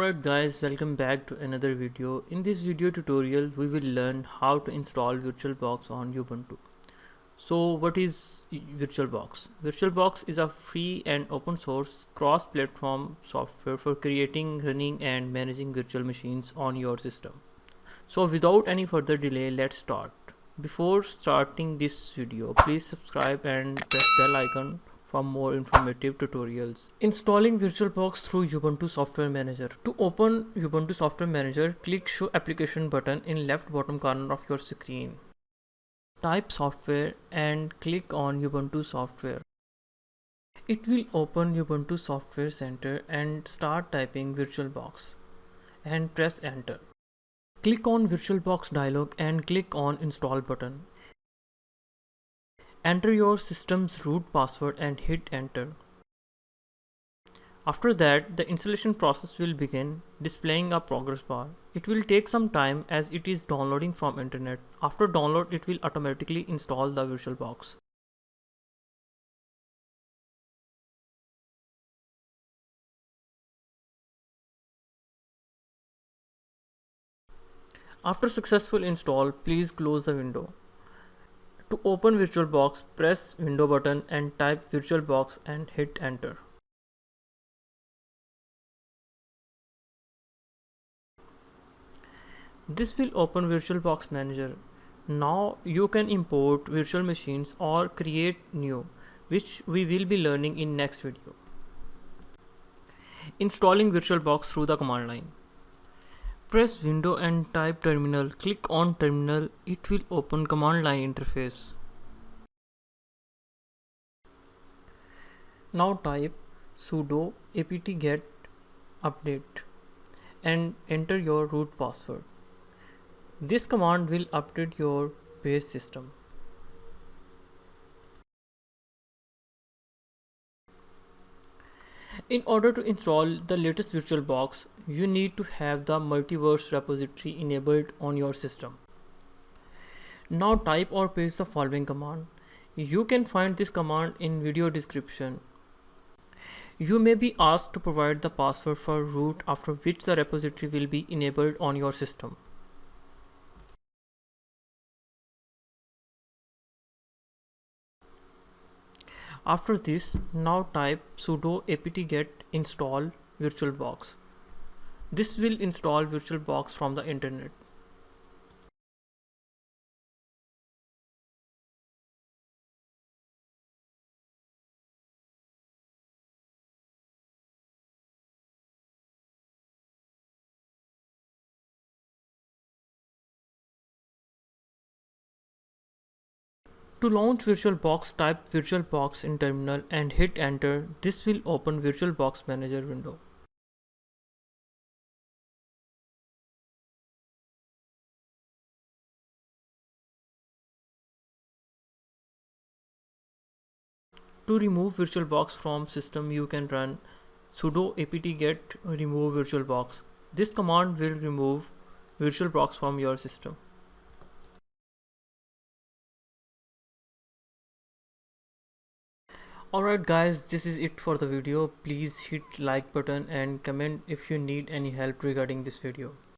Alright guys, welcome back to another video. In this video tutorial, we will learn how to install VirtualBox on Ubuntu. So what is VirtualBox? VirtualBox is a free and open source cross-platform software for creating, running and managing virtual machines on your system. So without any further delay, let's start. Before starting this video, please subscribe and press bell icon for more informative tutorials. Installing VirtualBox through Ubuntu Software Manager. To open Ubuntu Software Manager, click Show Application button in left bottom corner of your screen. Type software and click on Ubuntu Software. It will open Ubuntu Software Center and start typing VirtualBox and press enter. Click on VirtualBox dialog and click on Install button. Enter your system's root password and hit enter. After that, the installation process will begin, displaying a progress bar. It will take some time as it is downloading from internet. After download, it will automatically install the VirtualBox. After successful install, please close the window. To open VirtualBox, press window button and type VirtualBox and hit enter. This will open VirtualBox Manager. Now you can import virtual machines or create new, which we will be learning in next video. Installing VirtualBox through the command line. Press window and type terminal. Click on terminal. It will open command line interface. Now type sudo apt-get update and enter your root password. This command will update your base system. In order to install the latest VirtualBox, you need to have the multiverse repository enabled on your system. Now type or paste the following command. You can find this command in video description. You may be asked to provide the password for root, after which the repository will be enabled on your system. After this, now type sudo apt-get install VirtualBox. This will install VirtualBox from the internet. To launch VirtualBox, type VirtualBox in terminal and hit enter. This will open VirtualBox Manager window. To remove VirtualBox from system, you can run sudo apt-get remove VirtualBox. This command will remove VirtualBox from your system. Alright guys, this is it for the video. Please hit like button and comment if you need any help regarding this video.